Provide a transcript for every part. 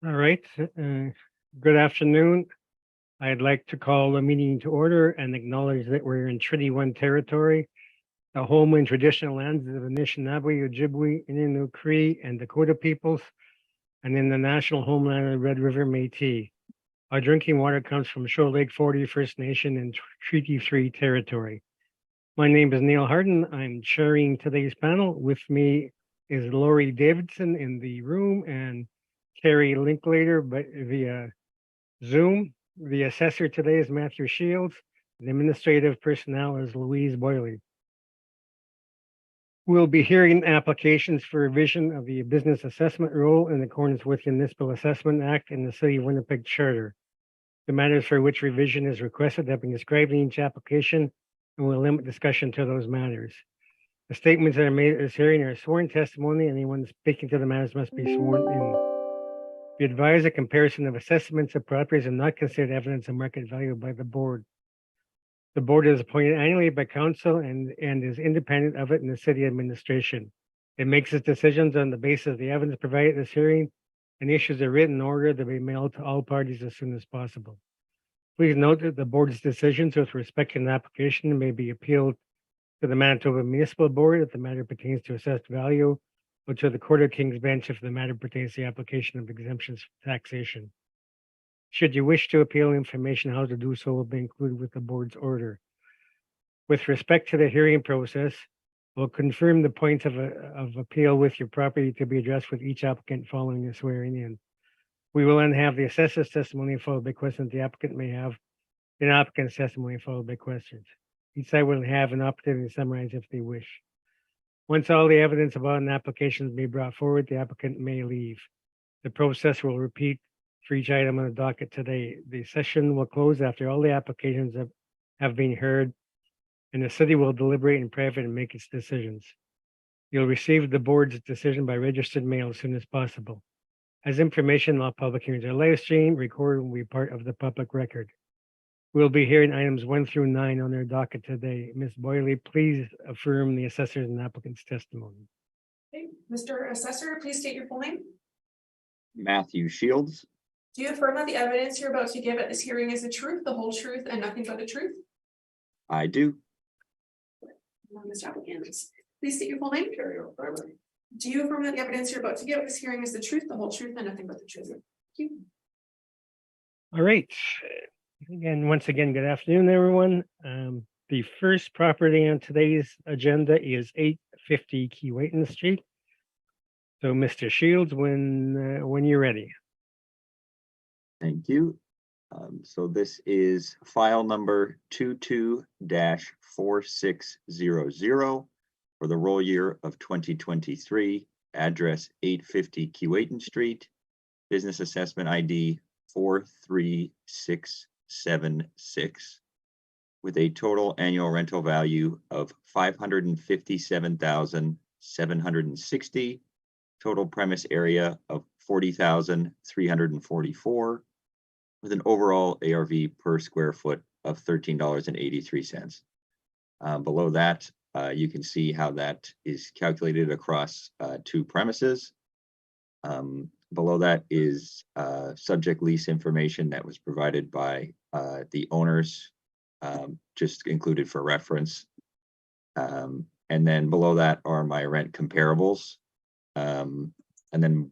All right. Good afternoon. I'd like to call the meeting to order and acknowledge that we're in Treaty 1 territory, the home and traditional lands of the Anishinaabe, Ojibwe, Innu, Cree, and Dakota peoples, and in the national homeland of the Red River Métis. Our drinking water comes from Shoal Lake 40 First Nation and Treaty 3 territory. My name is Neil Harden. I'm chairing today's panel. With me is Lori Davidson in the room and Carrie Linklater, but via Zoom. The assessor today is Matthew Shields. The administrative personnel is Louise Boyley. We'll be hearing applications for revision of the business assessment rule in accordance with the Municipal Assessment Act and the City of Winnipeg Charter. The matters for which revision is requested have been described in each application, and we'll limit discussion to those matters. The statements that are made at this hearing are sworn testimony. Anyone speaking to the matters must be sworn in. Be advised a comparison of assessments of properties are not considered evidence of market value by the board. The board is appointed annually by council and is independent of it in the city administration. It makes its decisions on the basis of the evidence provided at this hearing and issues a written order to be mailed to all parties as soon as possible. Please note that the board's decisions with respect to an application may be appealed to the Manitoba Municipal Board if the matter pertains to assessed value, or to the Court of King's Bench if the matter pertains to the application of exemptions from taxation. Should you wish to appeal, information how to do so will be included with the board's order. With respect to the hearing process, we'll confirm the points of appeal with your property to be addressed with each applicant following the swearing in. We will then have the assessor's testimony followed by questions the applicant may have, and applicant's testimony followed by questions. Each side will have an opportunity to summarize if they wish. Once all the evidence about an application is brought forward, the applicant may leave. The process will repeat for each item on the docket today. The session will close after all the applications have been heard, and the city will deliberate in private and make its decisions. You'll receive the board's decision by registered mail as soon as possible. As information, all public hearings are live streamed, recorded, and will be part of the public record. We'll be hearing items 1 through 9 on their docket today. Ms. Boyley, please affirm the assessor's and applicant's testimony. Okay. Mr. Assessor, please state your full name. Matthew Shields. Do you affirm that the evidence you're about to give at this hearing is the truth, the whole truth, and nothing but the truth? I do. Mr. Applicant, please state your full name. Do you affirm that the evidence you're about to give at this hearing is the truth, the whole truth, and nothing but the truth? Thank you. All right. Once again, good afternoon, everyone. The first property on today's agenda is 850 Keewatin Street. So, Mr. Shields, when you're ready. Thank you. So this is file number 22-4600 for the roll year of 2023, address 850 Keewatin Street, business assessment ID 43676, with a total annual rental value of $557,760, total premise area of 40,344, with an overall ARV per square foot of $13.83. Below that, you can see how that is calculated across 2 premises. Below that is subject lease information that was provided by the owners, just included for reference. And then below that are my rent comparables. And then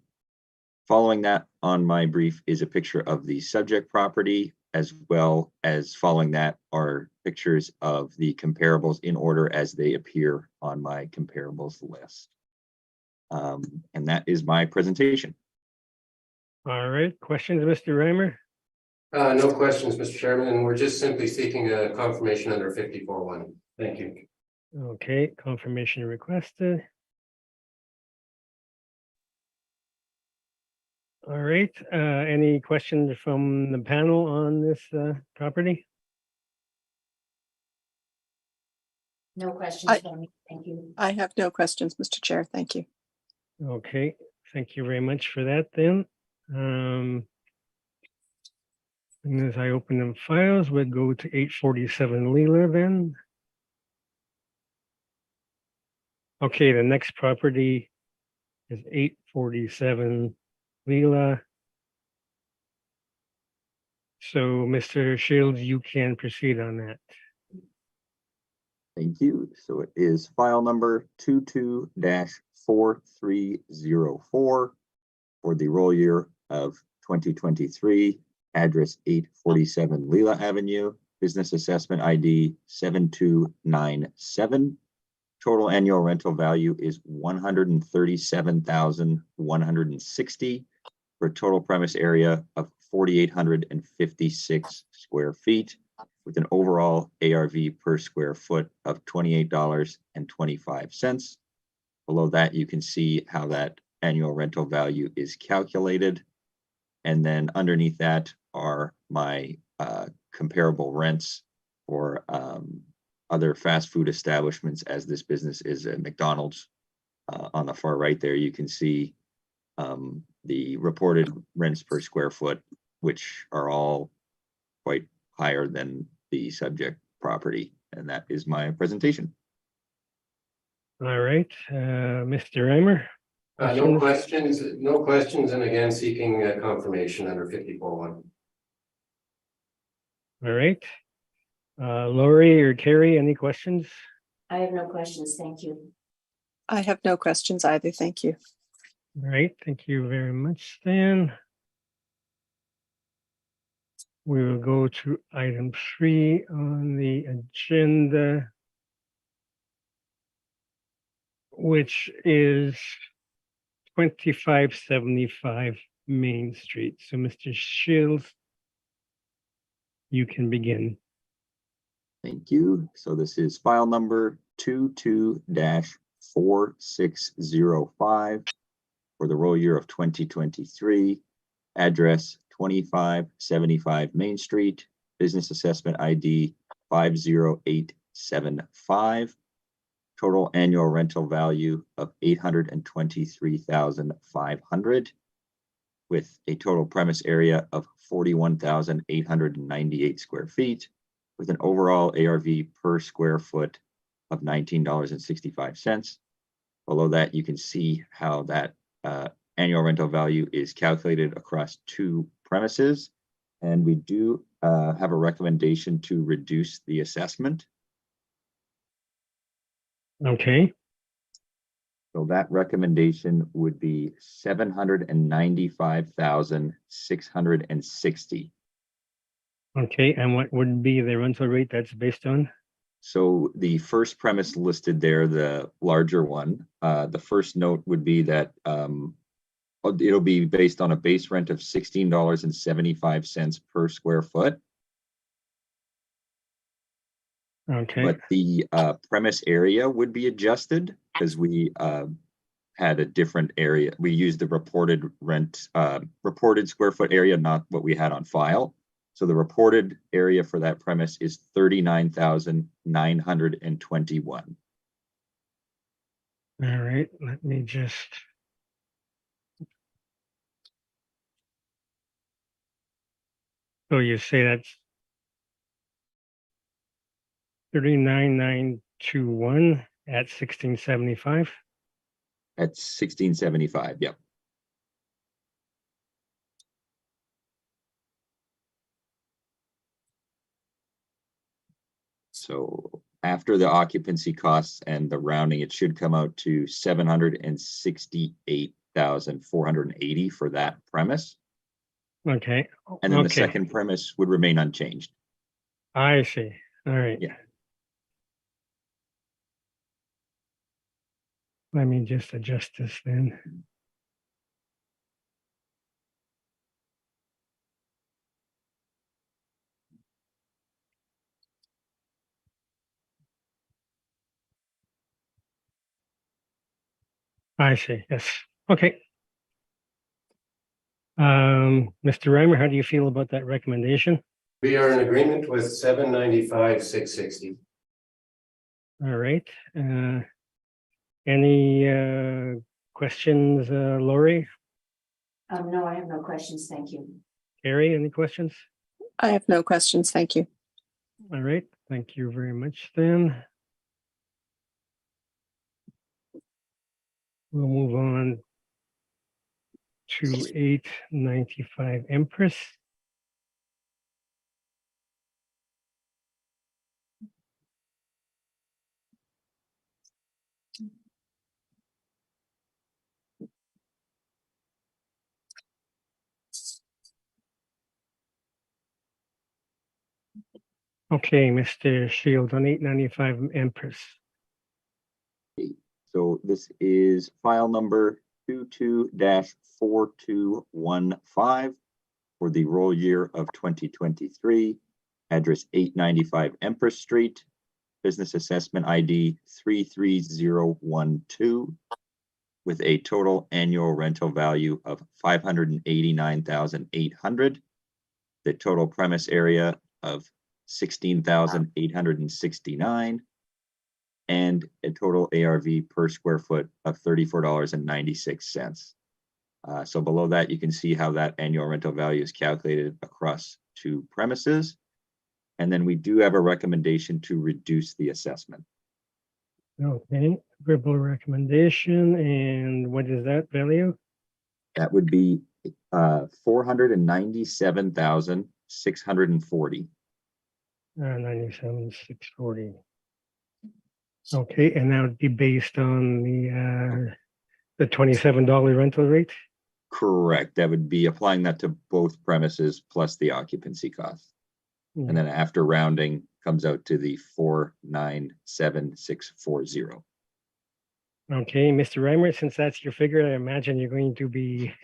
following that on my brief is a picture of the subject property, as well as following that are pictures of the comparables in order as they appear on my comparables list. And that is my presentation. All right, questions, Mr. Reimer? No questions, Mr. Chairman, and we're just simply seeking a confirmation under 54-1. Thank you. Okay, confirmation requested. All right, any questions from the panel on this property? No questions for me. Thank you. I have no questions, Mr. Chair. Thank you. Okay, thank you very much for that then. And as I open them files, we'll go to 847 Leela then. Okay, the next property is 847 Leela. So, Mr. Shields, you can proceed on that. Thank you. So it is file number 22-4304 for the roll year of 2023, address 847 Leela Avenue, business assessment ID 7297. Total annual rental value is $137,160 for a total premise area of 4,856 square feet, with an overall ARV per square foot of $28.25. Below that, you can see how that annual rental value is calculated. And then underneath that are my comparable rents for other fast food establishments, as this business is a McDonald's. On the far right there, you can see the reported rents per square foot, which are all quite higher than the subject property. And that is my presentation. All right, Mr. Reimer. No questions, and again, seeking confirmation under 54-1. All right. Lori or Carrie, any questions? I have no questions. Thank you. I have no questions either. Thank you. All right, thank you very much, Stan. We will go to item 3 on the agenda, which is 2575 Main Street. So, Mr. Shields, you can begin. Thank you. So this is file number 22-4605 for the roll year of 2023, address 2575 Main Street, business assessment ID 50875, total annual rental value of $823,500, with a total premise area of 41,898 square feet, with an overall ARV per square foot of $19.65. Below that, you can see how that annual rental value is calculated across 2 premises. And we do have a recommendation to reduce the assessment. Okay. So that recommendation would be $795,660. Okay, and what would be the rental rate that's based on? So the first premise listed there, the larger one, the first note would be that it'll be based on a base rent of $16.75 per square foot. Okay. But the premise area would be adjusted because we had a different area. We used the reported rent, reported square foot area, not what we had on file. So the reported area for that premise is 39,921. All right, let me just. So you say that's 39,921 at 1675. That's 1675. Yep. So after the occupancy costs and the rounding, it should come out to 768,480 for that premise. Okay. And then the Okay. second premise would remain unchanged. I see. All right. Yeah. Let me just adjust this then. I see. Yes. Okay. Mr. Reimer, how do you feel about that recommendation? We are in agreement with 795,660. All right. Any questions, Lori? No, I have no questions. Thank you. Carrie, any questions? I have no questions. Thank you. All right. Thank you very much, then. We'll move on to 895 Empress. Okay, Mr. Shields on 895 Empress. So this is file number 22-4215 for the roll year of 2023, address 895 Empress Street, business assessment ID 33012, with a total annual rental value of $589,800, the total premise area of 16,869, and a total ARV per square foot of $34.96. So below that, you can see how that annual rental value is calculated across two premises. And then we do have a recommendation to reduce the assessment. Okay, verbal recommendation, and what is that value? That would be $497,640. 97,640. Okay, and that would be based on the $27 rental rate? Correct. That would be applying that to both premises plus the occupancy cost. And then after rounding comes out to the 497,640. Okay, Mr. Reimer, since that's your figure, I imagine you're going to be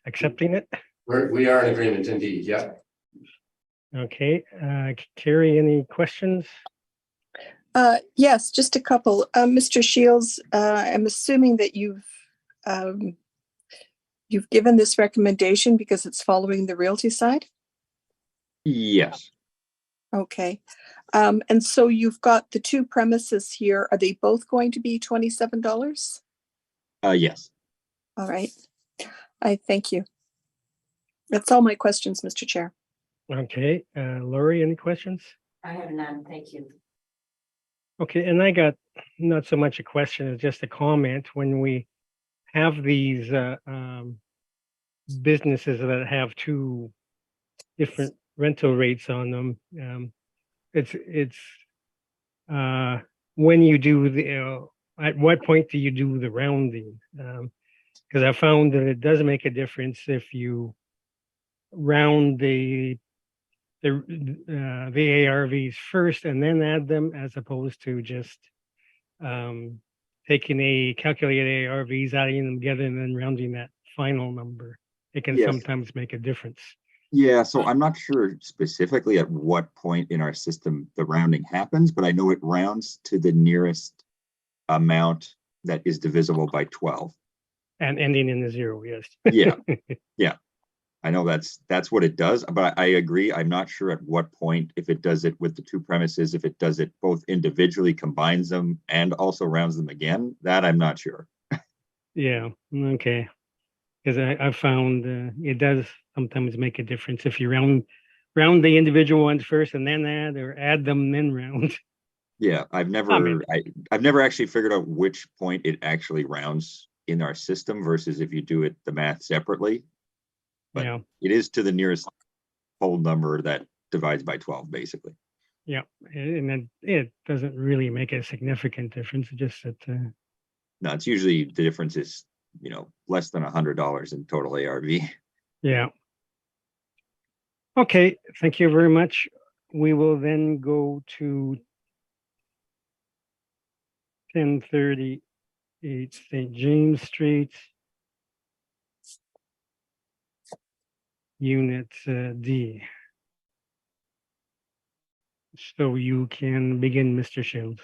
accepting it. We are in agreement indeed, yeah. Okay, Carrie, any questions? Yes, just a couple. Mr. Shields, I'm assuming that you've given this recommendation because it's following the realty side? Yes. Okay. And so you've got the two premises here. Are they both going to be $27? Yes. All right. I thank you. That's all my questions, Mr. Chair. Okay, Lori, any questions? I have none, thank you. Okay, and I got not so much a question as just a comment. When we have these businesses that have two different rental rates on them, it's when you do the at what point do you do the rounding? Because I found that it does make a difference if you round the ARVs first and then add them, as opposed to just taking a calculated ARVs, adding them together, and then rounding that final number. It can Yes. sometimes make a difference. Yeah, so I'm not sure specifically at what point in our system the rounding happens, but I know it rounds to the nearest amount that is divisible by 12. And ending in a zero, yes. Yeah, yeah. I know that's what it does, but I agree. I'm not sure at what point, if it does it with the two premises, if it does it both individually, combines them, and also rounds them again. That I'm not sure. Yeah, okay. Because I found it does sometimes make a difference if you round the individual ones first and then add them then round. Yeah, I've never actually figured out which point it actually rounds in our system versus if you do it the math separately. But Yeah, it is to the nearest whole number that divides by 12, basically. yeah, and it doesn't really make a significant difference. It's just that No, it's usually the difference is, less than $100 in total ARV. yeah. Okay, thank you very much. We will then go to 1038 St. James Street. Unit D. So you can begin, Mr. Shields.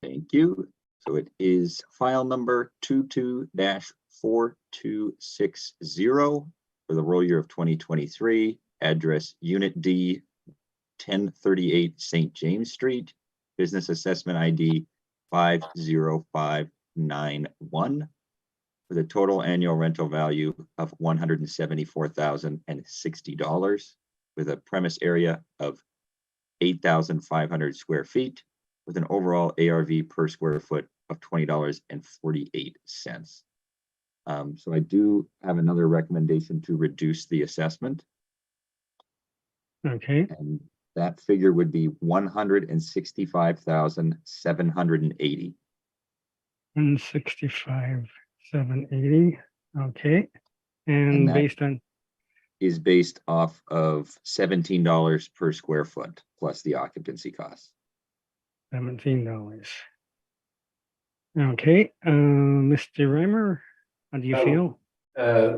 Thank you. So it is file number 22-4260 for the roll year of 2023, address Unit D, 1038 St. James Street, business assessment ID 50591, with a total annual rental value of $174,060, with a premise area of 8,500 square feet, with an overall ARV per square foot of $20.48. So I do have another recommendation to reduce the assessment, Okay, and that figure would be $165,780. 165,780. Okay, And and that- based on is based off of $17 per square foot plus the occupancy costs. $17. Okay, Mr. Reimer, how do you feel?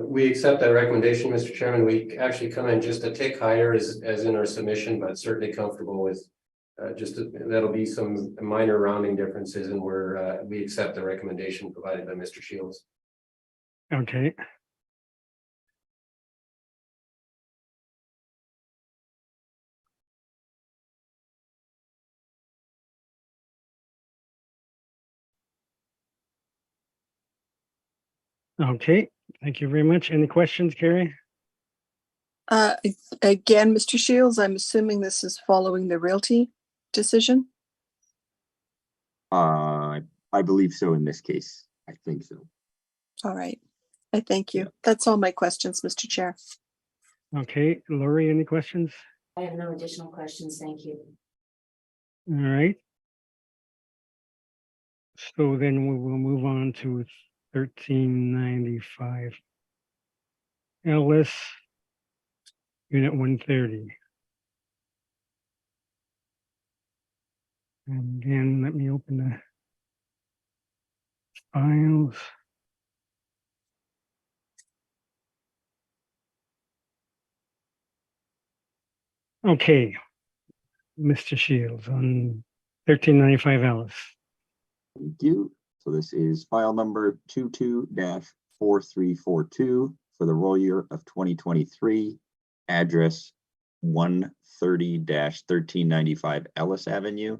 We accept that recommendation, Mr. Chairman. We actually come in just a tick higher as in our submission, but certainly comfortable with that'll be some minor rounding differences, and we accept the recommendation provided by Mr. Shields. Okay. Okay, thank you very much. Any questions, Carrie? Again, Mr. Shields, I'm assuming this is following the realty decision? I believe so in this case. I think so. All right. I thank you. That's all my questions, Mr. Chair. Okay, Lori, any questions? I have no additional questions. Thank you. All right. So then we will move on to 1395. Ellis, Unit 130. And again, let me open the files. Okay, Mr. Shields on 1395 Ellis. Thank you. So this is file number 22-4342 for the roll year of 2023, address 130-1395 Ellis Avenue,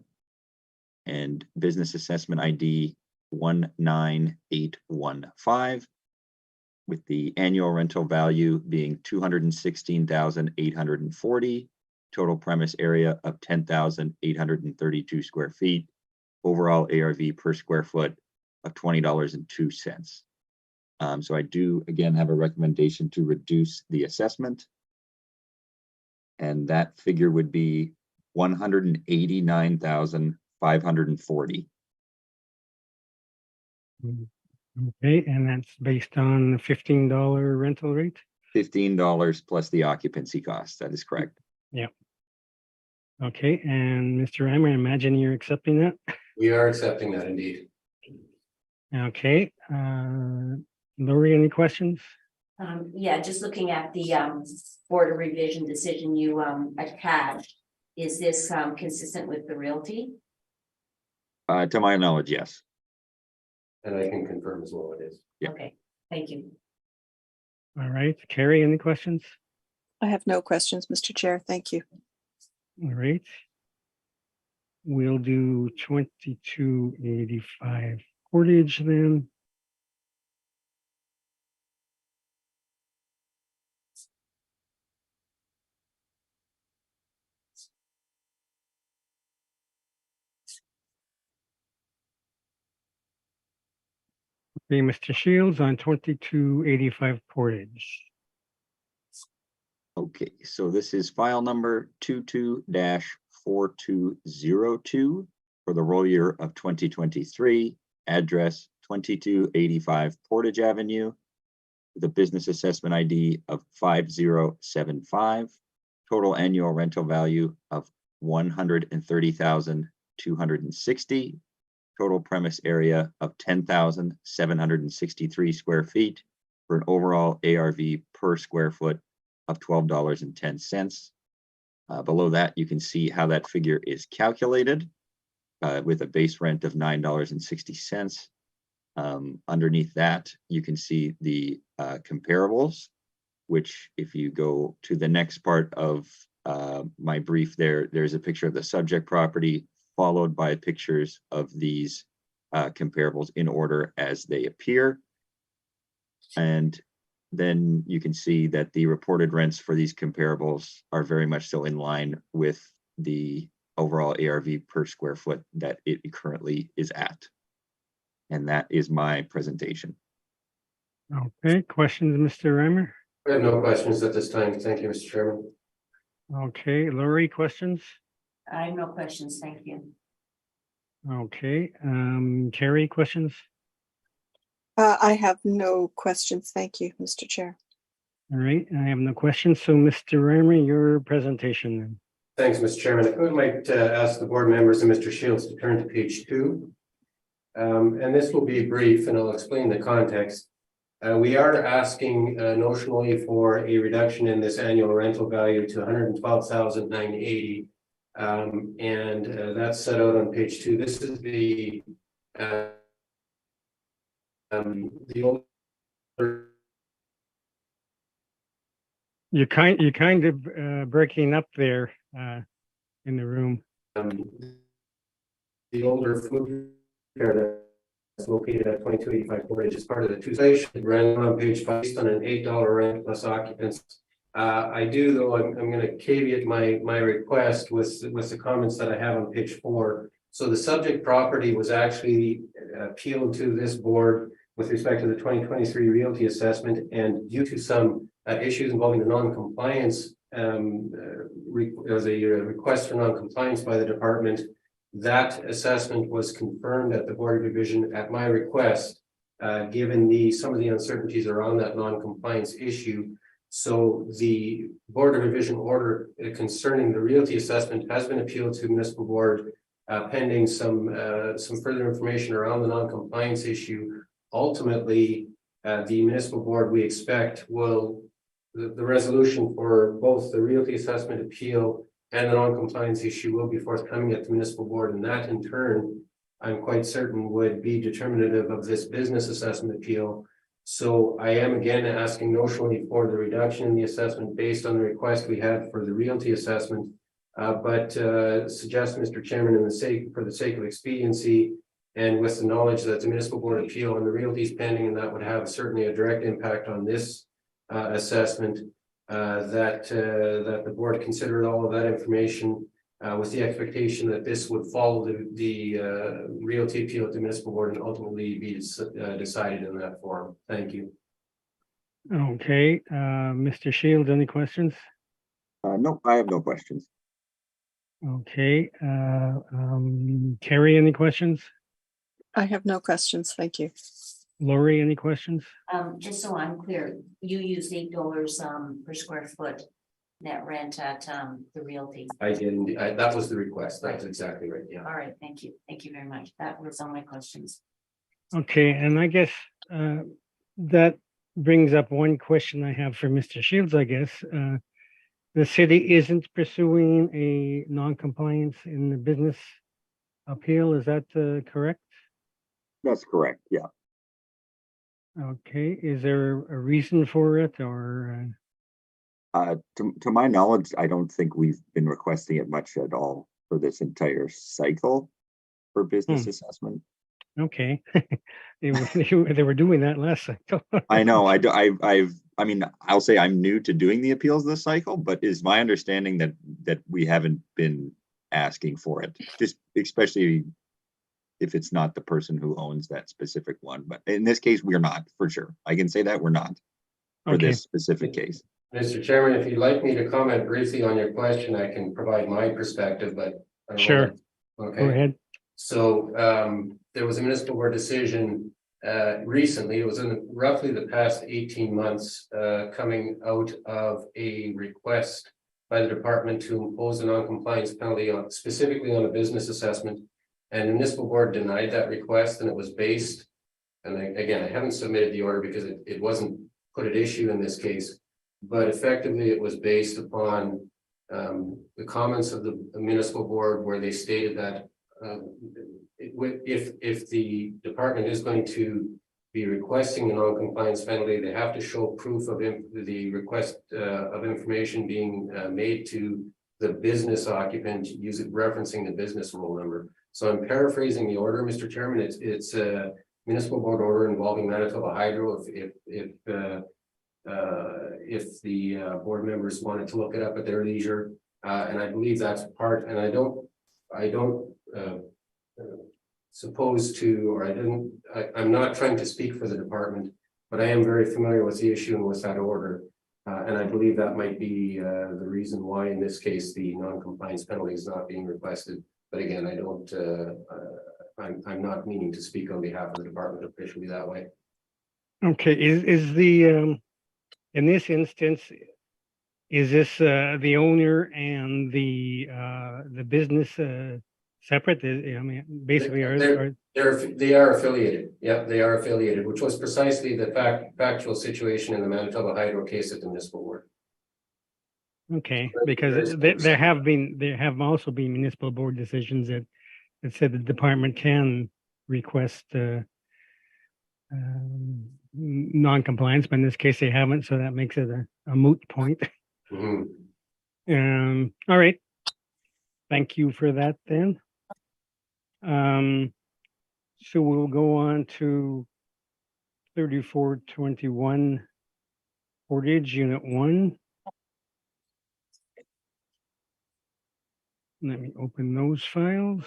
and business assessment ID 19815, with the annual rental value being $216,840, total premise area of 10,832 square feet, overall ARV per square foot of $20.02. So I do again have a recommendation to reduce the assessment, and that figure would be $189,540. Okay, and that's based on the $15 rental rate? $15 plus the occupancy cost. That is correct. Okay, and Mr. Reimer, I imagine you're accepting that? We are accepting that indeed. Okay, Lori, any questions? Yeah, just looking at the Board of Revision decision you attached, is this consistent with the realty? To my knowledge, yes. And I can confirm as well it is. Yeah. Okay, thank you. All right, Carrie, any questions? I have no questions, Mr. Chair. Thank you. All right. We'll do 2285 Portage then. Okay, Mr. Shields on 2285 Portage. Okay, so this is file number 22-4202 for the roll year of 2023, address 2285 Portage Avenue, with a business assessment ID of 5075, total annual rental value of $130,260, total premise area of 10,763 square feet, for an overall ARV per square foot of $12.10. Below that, you can see how that figure is calculated with a base rent of $9.60. Underneath that, you can see the comparables, which if you go to the next part of my brief there's a picture of the subject property followed by pictures of these comparables in order as they appear. And then you can see that the reported rents for these comparables are very much so in line with the overall ARV per square foot that it currently is at. And that is my presentation. Okay, questions, Mr. Reimer? I have no questions at this time. Thank you, Mr. Chairman. Okay, Lori, questions? I have no questions. Thank you. Okay, Carrie, questions? I have no questions. Thank you, Mr. Chair. All right, I have no questions. So Mr. Reimer, your presentation then. Thanks, Mr. Chairman. I would like to ask the board members and Mr. Shields to turn to page 2. And this will be brief and I'll explain the context. We are asking notionally for a reduction in this annual rental value to $112,980. And that's set out on page 2. This is the older. You're kind of breaking up there in the room. The older food fair that's located at 2285 Portage is part of the two station rent on page 5 based on an $8 rent plus occupants. I do though, I'm going to caveat my request with the comments that I have on page 4. So the subject property was actually appealed to this board with respect to the 2023 realty assessment, and due to some issues involving the non-compliance, there was a request for non-compliance by the department. That assessment was confirmed at the Board of Revision at my request, given some of the uncertainties around that non-compliance issue. So the Board of Revision order concerning the realty assessment has been appealed to municipal board, pending some further information around the non-compliance issue. Ultimately, the municipal board, we expect, will the resolution for both the realty assessment appeal and the non-compliance issue will be forthcoming at the municipal board, and that in turn, I'm quite certain would be determinative of this business assessment appeal. So I am again asking notionally for the reduction in the assessment based on the request we had for the realty assessment, but suggest, Mr. Chairman, for the sake of expediency, and with the knowledge that the municipal board appeal and the realty is pending, and that would have certainly a direct impact on this assessment, that the board considered all of that information with the expectation that this would follow the realty appeal at the municipal board and ultimately be decided in that form. Thank you. Okay, Mr. Shields, any questions? No, I have no questions. Okay, Carrie, any questions? I have no questions. Thank you. Lori, any questions? Just so I'm clear, you used $8 per square foot net rent at the realty. I didn't. That was the request. That's exactly right. Yeah. All right, thank you. Thank you very much. That was all my questions. Okay, and I guess that brings up one question I have for Mr. Shields, I guess. The city isn't pursuing a non-compliance in the business appeal, is that correct? That's correct. Yeah. Okay, is there a reason for it or? To my knowledge, I don't think we've been requesting it much at all for this entire cycle for business assessment. Okay, they were doing that last cycle. I know. I mean, I'll say I'm new to doing the appeals this cycle, but it's my understanding that we haven't been asking for it, just especially if it's not the person who owns that specific one. But in this case, we're not, for sure. I can say that we're not for Okay. this specific case. Mr. Chairman, if you'd like me to comment briefly on your question, I can provide my perspective, but I don't know Sure. that- Go Okay. ahead. So there was a municipal board decision recently. It was in roughly the past 18 months coming out of a request by the department to impose a non-compliance penalty specifically on a business assessment. And the municipal board denied that request, and it was based, and again, I haven't submitted the order because it wasn't put at issue in this case, but effectively it was based upon the comments of the municipal board where they stated that if the department is going to be requesting a non-compliance penalty, they have to show proof of the request of information being made to the business occupant, referencing the business roll number. So I'm paraphrasing the order, Mr. Chairman. It's a municipal board order involving Manitoba Hydro. If the board members wanted to look it up at their leisure, and I believe that's part. And I don't suppose to, or I'm not trying to speak for the department, but I am very familiar with the issue and with that order. And I believe that might be the reason why in this case the non-compliance penalty is not being requested. But again, I'm not meaning to speak on behalf of the department officially that way. Okay, is the in this instance, is this the owner and the business separate? I mean, basically, They are affiliated. Yep, they are affiliated, which was precisely the factual situation in the Manitoba Hydro case at the municipal board. okay, because there have also been municipal board decisions that said the department can request non-compliance, but in this case they haven't, so that makes it a moot point. Mhm. All right. Thank you for that then. So we'll go on to 3421 Portage Unit 1. Let me open those files.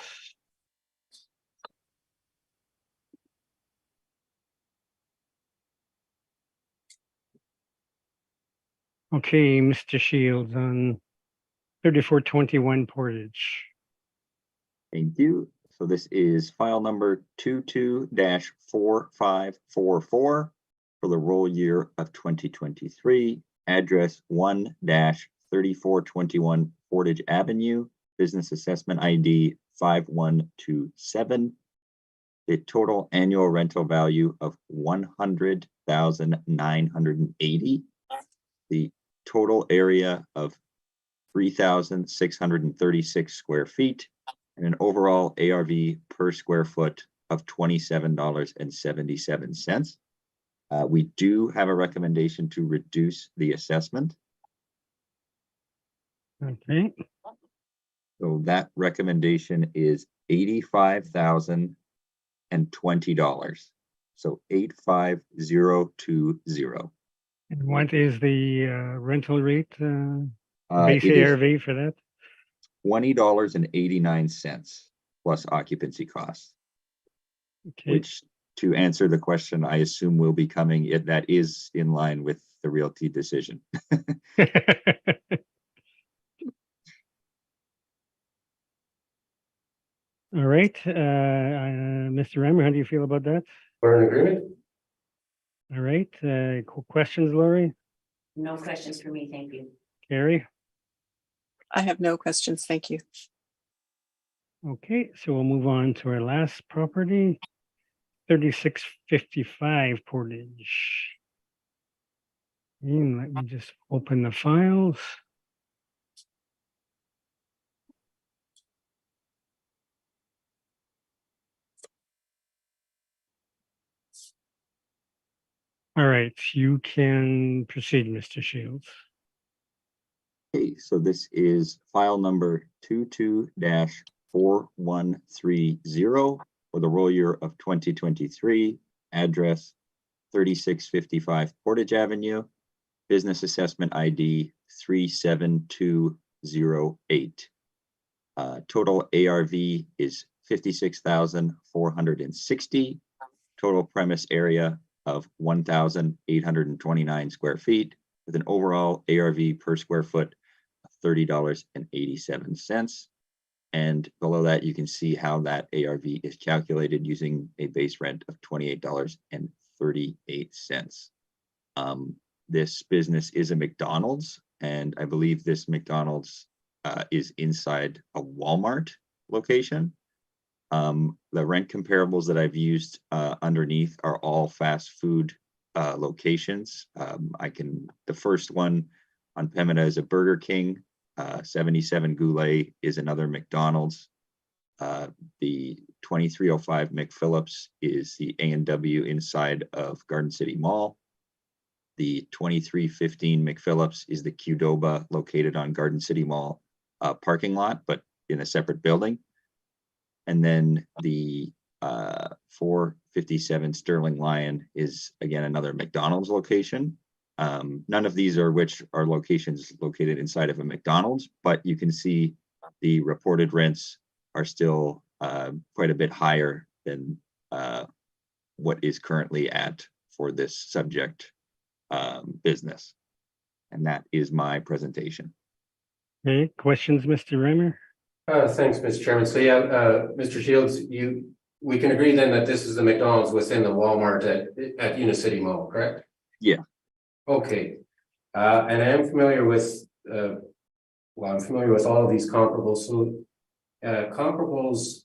Okay, Mr. Shields on 3421 Portage. Thank you. So this is file number 22-4544 for the roll year of 2023, address 1-3421 Portage Avenue, business assessment ID 5127. The total annual rental value of $100,980. The total area of 3,636 square feet, and an overall ARV per square foot of $27.77. We do have a recommendation to reduce the assessment. Okay, So that recommendation is $85,020. So 85020. and what is the rental rate, base It is ARV for that? $20.89 plus occupancy costs, Okay, which, to answer the question, I assume will be coming, that is in line with the realty decision. all right, Mr. Reimer, how do you feel about that? We're in agreement? All right, questions, Lori, No questions for me, thank you. Carrie? I have no questions. Thank you. Okay, so we'll move on to our last property, 3655 Portage. Let me just open the files. All right, you can proceed, Mr. Shields. Okay, so this is file number 22-4130 for the roll year of 2023, address 3655 Portage Avenue, business assessment ID 37208. Total ARV is 56,460. Total premise area of 1,829 square feet, with an overall ARV per square foot of $30.87. And below that, you can see how that ARV is calculated using a base rent of $28.38. This business is a McDonald's, and I believe this McDonald's is inside a Walmart location. The rent comparables that I've used underneath are all fast food locations. The first one on Pemina is a Burger King. 77 Goulet is another McDonald's. The 2305 McPhillips is the A&W inside of Garden City Mall. The 2315 McPhillips is the Qdoba located on Garden City Mall parking lot, but in a separate building. And then the 457 Sterling Lion is again another McDonald's location. None of these are locations located inside of a McDonald's, but you can see the reported rents are still quite a bit higher than what is currently at for this subject business. And that is my presentation. Okay, questions, Mr. Reimer? Thanks, Mr. Chairman. So yeah, Mr. Shields, we can agree then that this is the McDonald's within the Walmart at Unicity Mall, correct? Yeah. Okay, And I am familiar with, I'm familiar with all of these comparables. So, comparables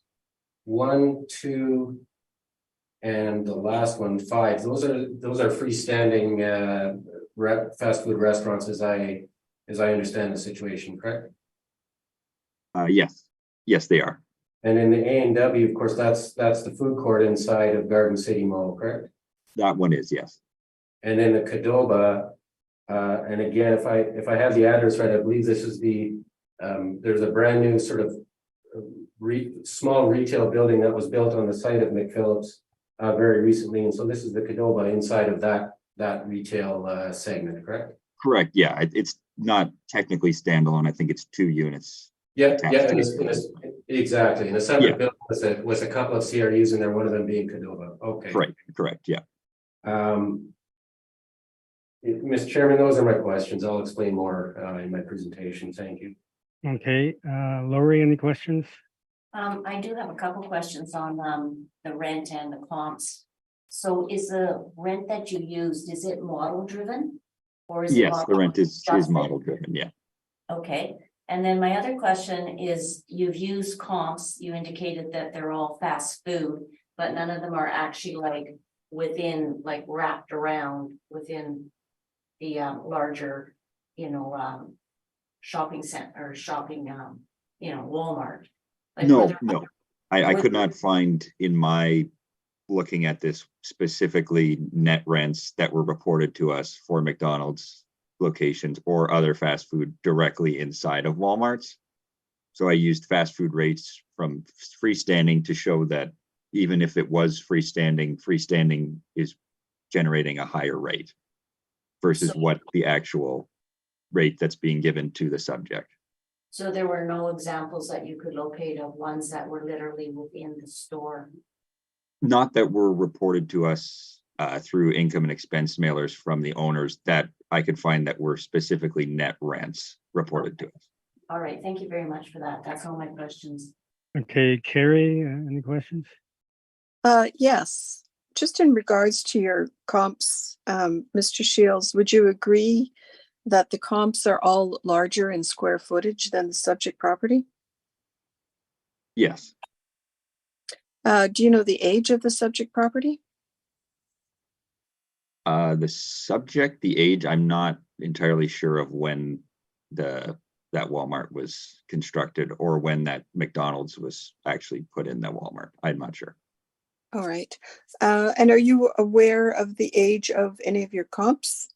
1, 2, and the last one, 5. Those are freestanding fast food restaurants, as I understand the situation, correct? Yes, they are. And in the A&W, of course, that's the food court inside of Garden City Mall, correct? That one is, yes. And then the Qdoba, and again, if I have the address right, I believe this is there's a brand new sort of small retail building that was built on the site of McPhillips very recently, and so this is the Qdoba inside of that retail segment, correct? Correct, yeah. It's not technically standalone. I think it's 2 units. Yeah, attached to each other. exactly. In a separate building with a couple of CRUs in there, one of them being Qdoba. Okay. Correct, yeah. Mr. Chairman, those are my questions. I'll explain more in my presentation. Thank you. Okay, Lori, any questions? I do have a couple questions on the rent and the comps. So is the rent that you used, is it model driven? Or is it Yes, the rent is adjusted? model driven, yeah. Okay, and then my other question is, you've used comps, you indicated that they're all fast food, but none of them are actually like within, like wrapped around within the larger, shopping center or shopping, Walmart. Like No, whether- I could not find in my looking at this specifically net rents that were reported to us for McDonald's locations or other fast food directly inside of Walmart's. So I used fast food rates from freestanding to show that even if it was freestanding is generating a higher rate versus So- what the actual rate that's being given to the subject. So there were no examples that you could locate of ones that were literally within the store? Not that were reported to us through income and expense mailers from the owners that I could find that were specifically net rents reported to us. All right, thank you very much for that. That's all my questions. Okay, Carrie, any questions? Yes, just in regards to your comps, Mr. Shields, would you agree that the comps are all larger in square footage than the subject property? Yes. Do you know the age of the subject property? The age, I'm not entirely sure of when that Walmart was constructed or when that McDonald's was actually put in that Walmart. I'm not sure. All right. And are you aware of the age of any of your comps?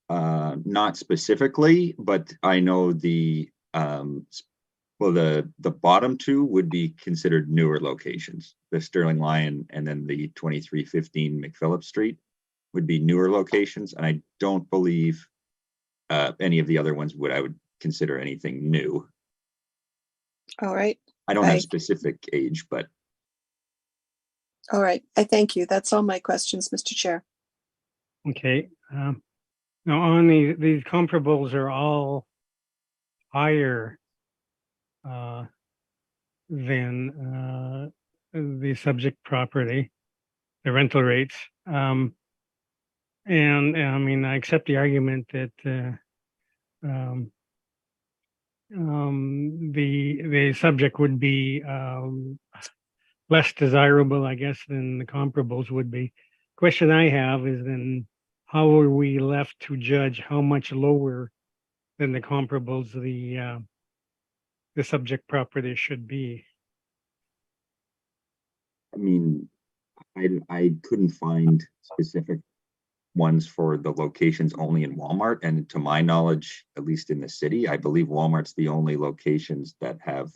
Not specifically, but I know the bottom 2 would be considered newer locations. The Sterling Lion and then the 2315 McPhillips Street would be newer locations, and I don't believe any of the other ones I would consider anything new. All right. I don't have specific age, but All right. I thank you. That's all my questions, Mr. Chair. Okay, now on these comparables are all higher than the subject property, the rental rates. And I mean, I accept the argument that the subject would be less desirable, I guess, than the comparables would be. Question I have is then how are we left to judge how much lower than the comparables the subject property should be? I mean, I couldn't find specific ones for the locations only in Walmart. And to my knowledge, at least in the city, I believe Walmart's the only locations that have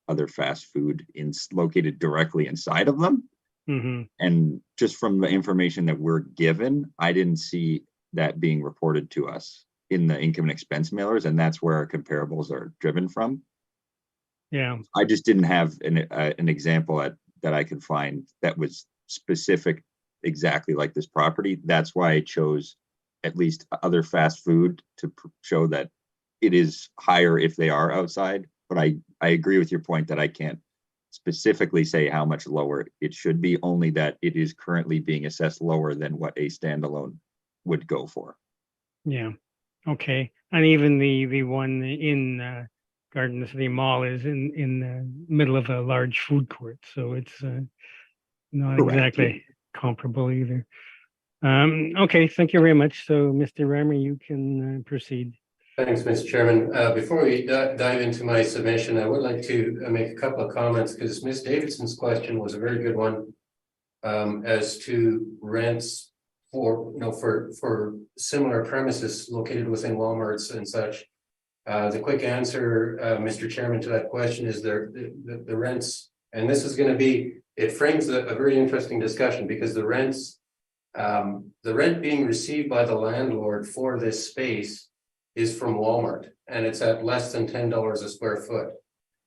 other fast food located directly inside of them. Mm-hmm. And just from the information that we're given, I didn't see that being reported to us in the income and expense mailers. And that's where our comparables are driven from. Yeah. I just didn't have an example that I could find that was specific exactly like this property. That's why I chose at least other fast food to show that it is higher if they are outside. But I agree with your point that I can't specifically say how much lower it should be, only that it is currently being assessed lower than what a standalone would go for. Yeah, okay. And even the one in Garden City Mall is in the middle of a large food court, so it's not Correct. exactly comparable either. Okay, thank you very much. So, Mr. Reimer, you can proceed. Thanks, Mr. Chairman. Before we dive into my submission, I would like to make a couple of comments because Ms. Davidson's question was a very good one as to rents for, for similar premises located within Walmarts and such. The quick answer, Mr. Chairman, to that question is the rents, and this is going to be, it frames a very interesting discussion because the rents, the rent being received by the landlord for this space is from Walmart, and it's at less than $10 a square foot.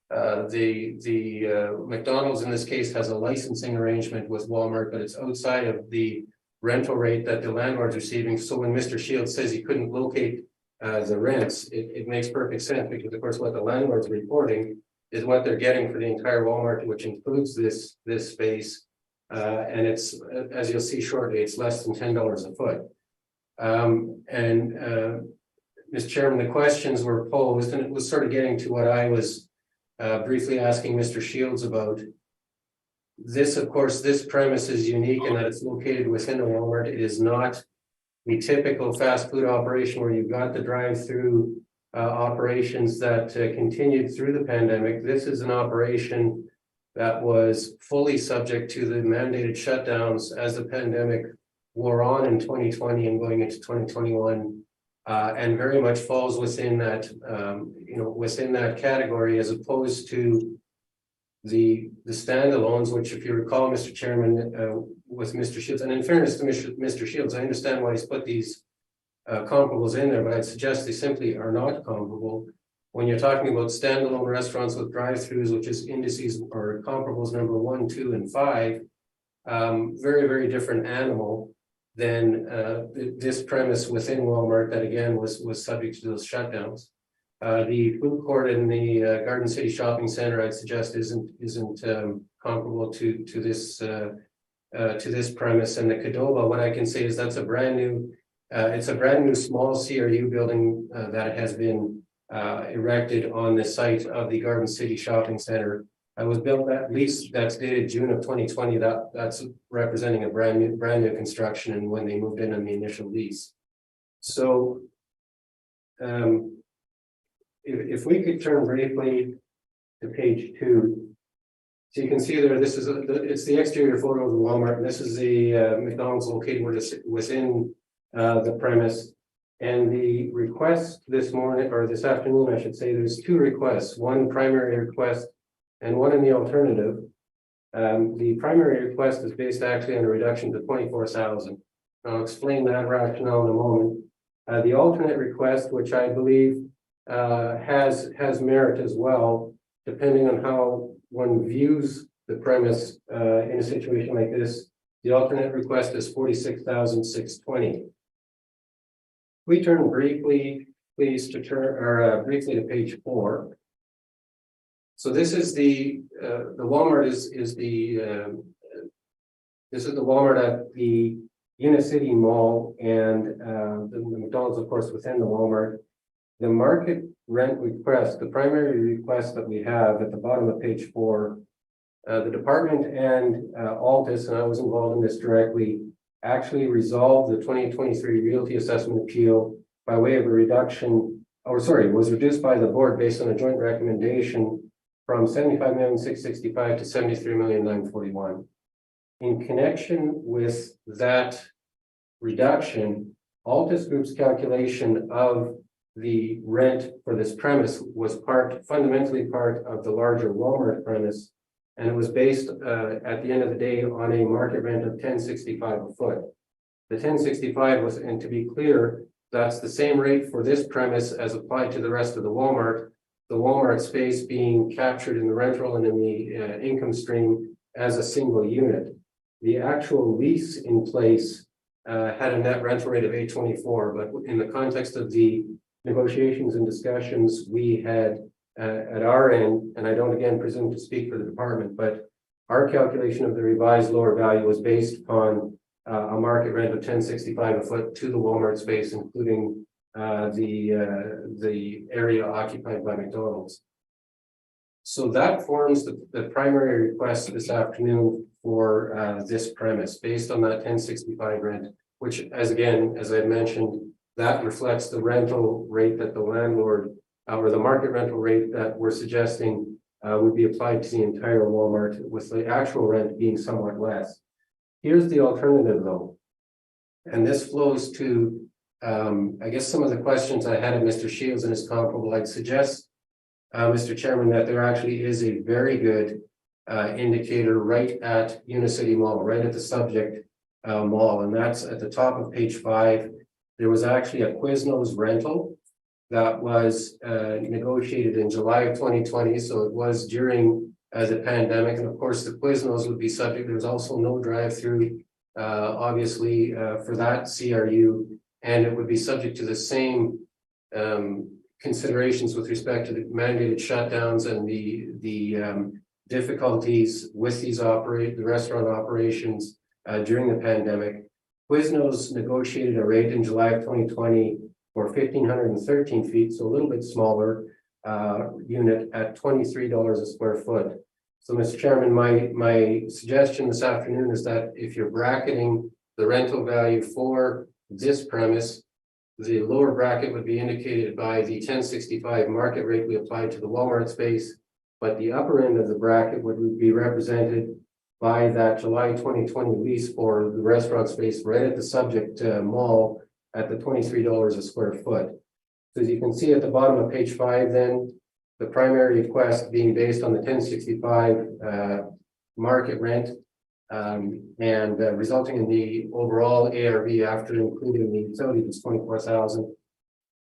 The McDonald's in this case has a licensing arrangement with Walmart, but it's outside of the rental rate that the landlord's receiving. So when Mr. Shields says he couldn't locate the rents, it makes perfect sense because of course what the landlord's reporting is what they're getting for the entire Walmart, which includes this space. And it's, as you'll see shortly, it's less than $10 a foot. Mr. Chairman, the questions were posed, and it was sort of getting to what I was briefly asking Mr. Shields about. This, of course, this premise is unique in that it's located within a Walmart. It is not the typical fast food operation where you've got the drive-through operations that continued through the pandemic. This is an operation that was fully subject to the mandated shutdowns as the pandemic wore on in 2020 and going into 2021. And very much falls within that, within that category, as opposed to the standalones, which, if you recall, Mr. Chairman, with Mr. Shields, and in fairness to Mr. Shields, I understand why he's put these comparables in there, but I'd suggest they simply are not comparable. When you're talking about standalone restaurants with drive-throughs, which is indices or comparables number 1, 2, and 5, very, very different animal than this premise within Walmart that again was subject to those shutdowns. The food court in the Garden City Shopping Center, I'd suggest, isn't comparable to this premise. And the Qdoba, what I can say is that's a brand new, it's a brand new small CRU building that has been erected on the site of the Garden City Shopping Center. I was built at least that's dated June of 2020. That's representing a brand new construction and when they moved in on the initial lease. So if we could turn briefly to page 2. So you can see there, this is it's the exterior photo of the Walmart, and this is the McDonald's located within the premise. And the request this morning, or this afternoon, I should say, there's 2 requests, one primary request and one in the alternative. The primary request is based actually on a reduction to 24,000. I'll explain that rationale in a moment. The alternate request, which I believe has merit as well, depending on how one views the premise in a situation like this. The alternate request is 46,620. We turn briefly, please, briefly to page 4. So this is the Walmart this is the Walmart at the Unicity Mall, and the McDonald's, of course, within the Walmart. The market rent request, the primary request that we have at the bottom of page 4, the department and Altus, and I was involved in this directly, actually resolved the 2023 realty assessment appeal by way of a reduction, was reduced by the board based on a joint recommendation from 75,665,000 to 73,941,000. In connection with that reduction, Altus Group's calculation of the rent for this premise was fundamentally part of the larger Walmart premise, and it was based at the end of the day on a market rent of $10.65 a foot. The $10.65 was, and to be clear, that's the same rate for this premise as applied to the rest of the Walmart space being captured in the rental and in the income stream as a single unit. The actual lease in place had a net rental rate of $8.24, but in the context of the negotiations and discussions we had at our end, and I don't again presume to speak for the department, but our calculation of the revised lower value was based upon a market rent of $10.65 a foot to the Walmart space, including the area occupied by McDonald's. So that forms the primary request this afternoon for this premise, based on that $10.65 rent, which, as I mentioned, that reflects the rental rate that the landlord or the market rental rate that we're suggesting would be applied to the entire Walmart, with the actual rent being somewhat less. Here's the alternative, though, and this flows to I guess some of the questions I had of Mr. Shields and his comparable. I'd suggest, Mr. Chairman, that there actually is a very good indicator right at Unicity Mall, right at the subject mall, and that's at the top of page 5. There was actually a Quiznos rental that was negotiated in July of 2020, so it was during the pandemic, and of course the Quiznos would be subject. There's also no drive-through, obviously, for that CRU, and it would be subject to the same considerations with respect to the mandated shutdowns and the difficulties with these the restaurant operations during the pandemic. Quiznos negotiated a rate in July of 2020 for 1,513 feet, so a little bit smaller unit at $23 a square foot. So, Mr. Chairman, my suggestion this afternoon is that if you're bracketing the rental value for this premise, the lower bracket would be indicated by the $10.65 market rate we applied to the Walmart space, but the upper end of the bracket would be represented by that July 2020 lease for the restaurant space right at the subject mall at the $23 a square foot. So as you can see at the bottom of page 5, then the primary request being based on the $10.65 market rent and resulting in the overall ARV after including the utilities is $24,000.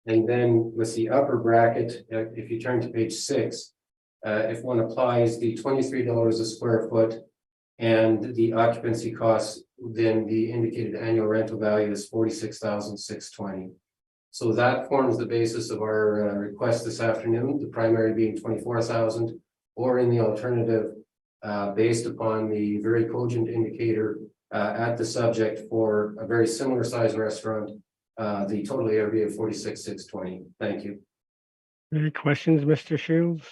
And then with the upper bracket, if you turn to page 6, if one applies the $23 a square foot and the occupancy costs, then the indicated annual rental value is $46,620. So that forms the basis of our request this afternoon, the primary being $24,000, or in the alternative, based upon the very cogent indicator at the subject for a very similar size restaurant, the total ARV of $46,620. Thank you. Any questions, Mr. Shields?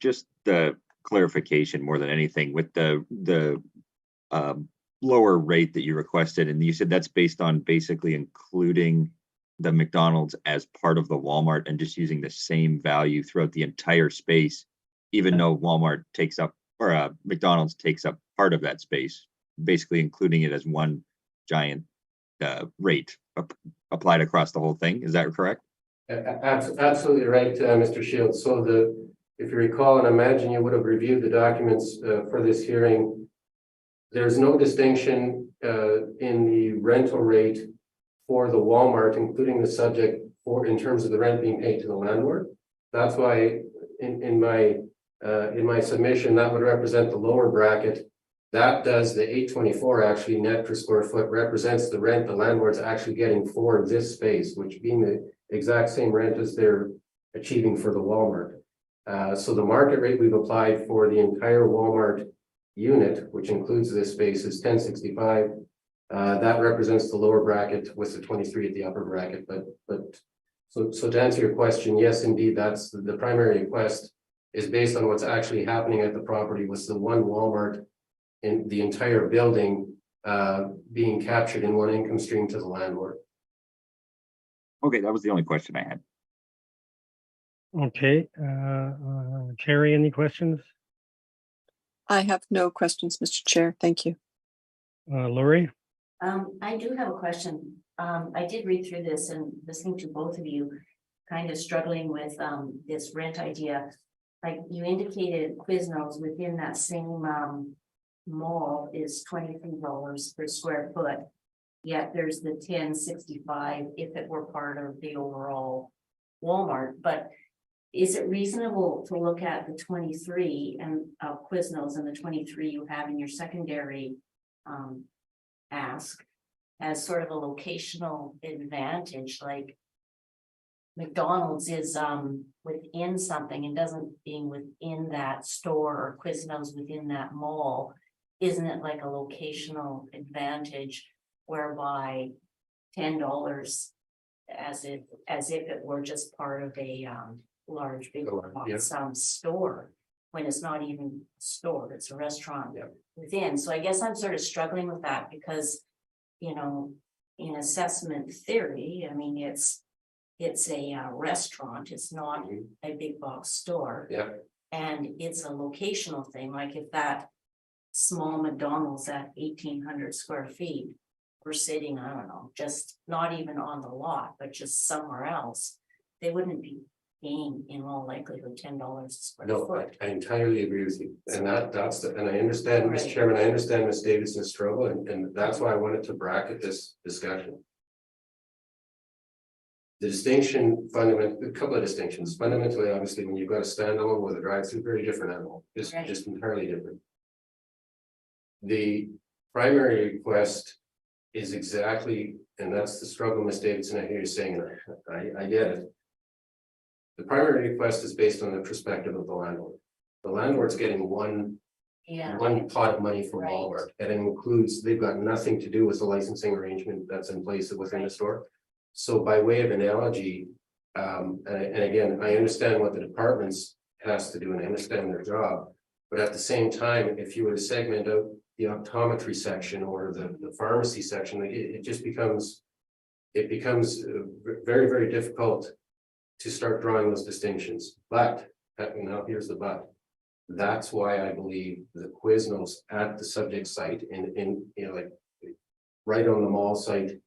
Just the clarification more than anything with the lower rate that you requested, and you said that's based on basically including the McDonald's as part of the Walmart and just using the same value throughout the entire space, even though Walmart takes up or McDonald's takes up part of that space, basically including it as one giant rate applied across the whole thing. Is that correct? Absolutely right, Mr. Shields. So if you recall, and imagine you would have reviewed the documents for this hearing, there's no distinction in the rental rate for the Walmart, including the subject in terms of the rent being paid to the landlord. That's why in my submission, that would represent the lower bracket. That does the $824 actually net per square foot represents the rent the landlord's actually getting for this space, which being the exact same rent as they're achieving for the Walmart. So the market rate we've applied for the entire Walmart unit, which includes this space, is $10.65. That represents the lower bracket with the 23 at the upper bracket. So to answer your question, yes, indeed, that's the primary request is based on what's actually happening at the property with the one Walmart in the entire building being captured in one income stream to the landlord. Okay, that was the only question I had. Okay, Carrie, any questions? I have no questions, Mr. Chair. Thank you. Lori? I do have a question. I did read through this and listening to both of you, kind of struggling with this rent idea. Like you indicated, Quiznos within that same mall is $23 per square foot. Yet there's the $10.65 if it were part of the overall Walmart. But is it reasonable to look at the 23 and Quiznos and the 23 you have in your secondary ask as sort of a locational advantage, like McDonald's is within something and doesn't being within that store, or Quiznos within that mall isn't it like a locational advantage whereby $10 as if it were just part of a large big Yeah. store, when it's not even a store, it's a restaurant Yeah. within. So I guess I'm sort of struggling with that because, you know, in assessment theory, I mean, it's a restaurant, it's not Mhm. a big box store. Yeah. And it's a locational thing, like if that small McDonald's at 1,800 square feet were sitting, I don't know, just not even on the lot, but just somewhere else, they wouldn't be paying in all likelihood $10 a square No, foot. I entirely agree with you, and and I understand, Mr. Right. Chairman, I understand Ms. Davidson's struggle, and that's why I wanted to bracket this discussion. The distinction, a couple of distinctions, fundamentally, obviously, when you've got a standalone with a drive-through, very different animal, Right. just entirely different. The primary request is exactly, and that's the struggle, Ms. Davidson, I hear you saying, and I get it. The primary request is based on the perspective of the landlord. The landlord's getting one Yeah, pot of money from Right. Walmart, and it includes, they've got nothing to do with the licensing arrangement that's in place within the Right. store. So by way of analogy, and again, I understand what the departments has to do and I understand their job. But at the same time, if you were to segment out the optometry section or the pharmacy section, like it just becomes. It becomes very, very difficult to start drawing those distinctions, but now here's the but. That's why I believe the Quiznos at the subject site in you know, like right on the mall site,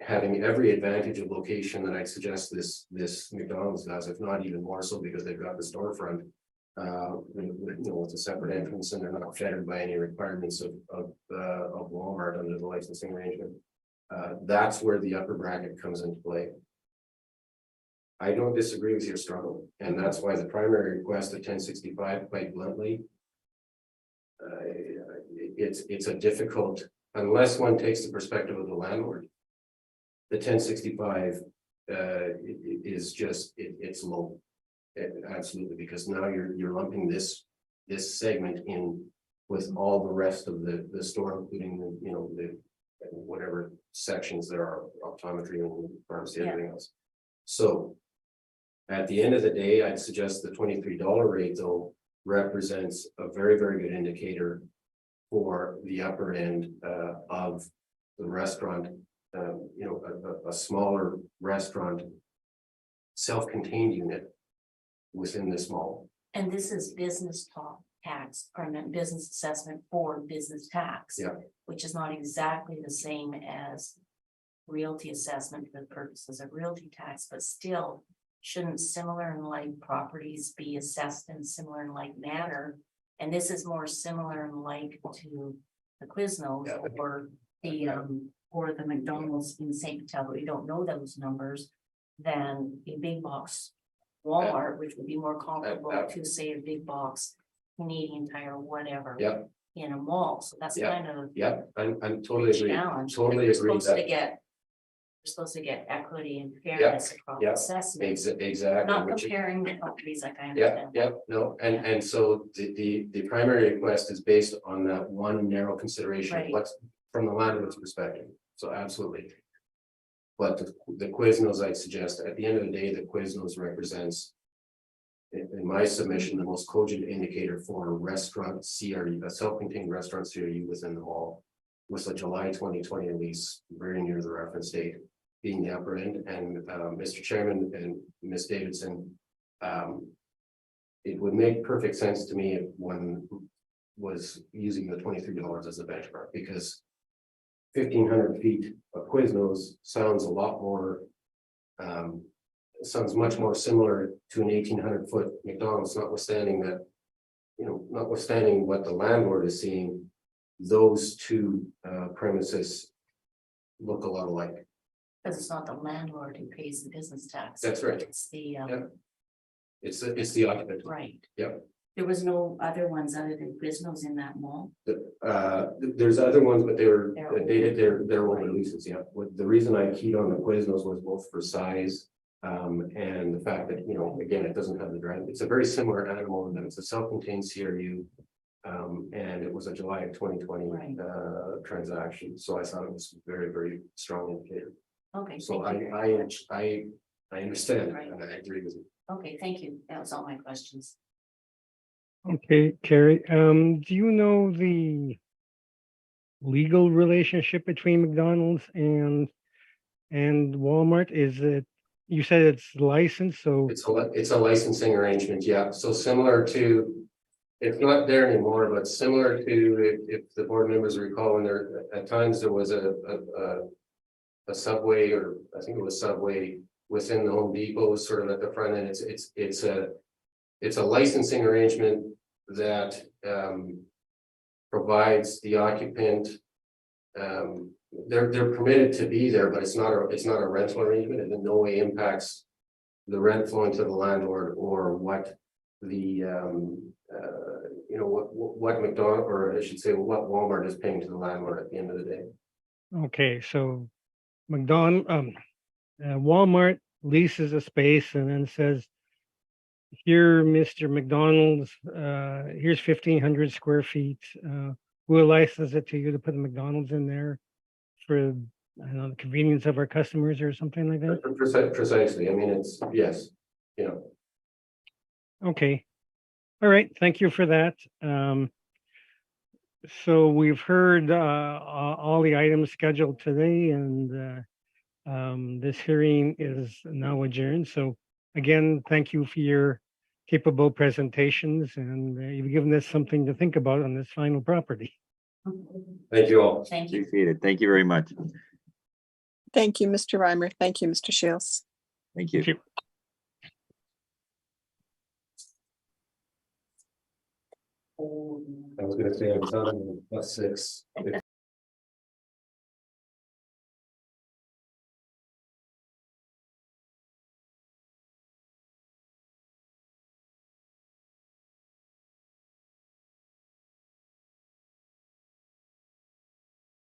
having every advantage of location that I suggest this McDonald's does, if not even more so, because they've got the storefront. You know, with a separate entrance, and they're not fettered by any requirements of Walmart under the licensing arrangement. That's where the upper bracket comes into play. I don't disagree with your struggle, and that's why the primary request of 1065, quite bluntly. It's a difficult, unless one takes the perspective of the landlord. The 1065 is just, it's low. Absolutely, because now you're lumping this segment in with all the rest of the store, including the whatever sections there are, optometry and pharmacy, everything else. So at the end of the day, I'd suggest the $23 rate though represents a very, very good indicator for the upper end of the restaurant. A smaller restaurant, self-contained unit within this mall. and this is business tax, permanent business assessment for business tax. Yeah. Which is not exactly the same as realty assessment for the purposes of realty tax, but still shouldn't similar and like properties be assessed in similar and like manner? And this is more similar and like to the Quiznos Yeah. or the McDonald's in St. Patel, we don't know those numbers, than a big box Walmart, which would be more comparable to say a big box Canadian Tire or whatever. Yeah. In a mall, so that's Yeah. kind of Yeah, I'm totally agree. challenge. Totally We're agree supposed to that get. We're supposed to get equity and fairness across yeah, assessments, exactly. not which- comparing the companies like I Yeah, understand. yeah, no, and so the primary request is based on that one narrow consideration, of Right. what's from the landlord's perspective, so absolutely. But the Quiznos, I'd suggest, at the end of the day, the Quiznos represents. In my submission, the most cogent indicator for a restaurant CRU, a self-contained restaurant CRU within the mall. With a July 2020 lease, very near the reference date, being the upper end, and Mr. Chairman and Ms. Davidson. It would make perfect sense to me if one was using the $23 as a benchmark, because 1,500 feet of Quiznos sounds a lot more. Sounds much more similar to an 1,800 foot McDonald's, notwithstanding that. Notwithstanding what the landlord is seeing, those two premises look a lot alike. Because it's not the landlord who pays the business tax. That's right. It's the, Yep. It's the occupant. right. Yep. There was no other ones other than Quiznos in that mall. There's other ones, but they're They're dated, older. they're older leases, yeah. The reason I keyed on the Quiznos was both for size. And the fact that, again, it doesn't have the drive, it's a very similar animal, and that it's a self-contained CRU. And it was a July of 2020 Right. transaction, so I thought it was very, very strong indicator. Okay, So thank you. I understand, Right. and I agree with you. Okay, thank you. That was all my questions. Okay, Carrie, do you know the legal relationship between McDonald's and Walmart? Is it, you said it's licensed, so, It's a licensing arrangement, yeah, so similar to. It's not there anymore, but similar to if the board members recall, when there, at times there was a Subway, or I think it was Subway within the Home Depot, sort of at the front end, it's a licensing arrangement that provides the occupant. They're permitted to be there, but it's not a rental arrangement, and in no way impacts the rent flowing to the landlord, or what the what McDonald, or I should say what Walmart is paying to the landlord at the end of the day. okay, so Walmart leases a space and then says, here, Mr. McDonald's, here's 1,500 square feet. We'll license it to you to put the McDonald's in there for, I don't know, the convenience of our customers or something like that. Precisely, I mean, it's, yes, you know. Okay. All right, thank you for that. So we've heard all the items scheduled today, and this hearing is now adjourned. So again, thank you for your capable presentations, and you've given us something to think about on this final property. Thank you all. Thank you. Appreciate it. Thank you very much. Thank you, Mr. Reimer. Thank you, Mr. Shields. Thank you. Thank you. I was gonna say, I'm done, +6.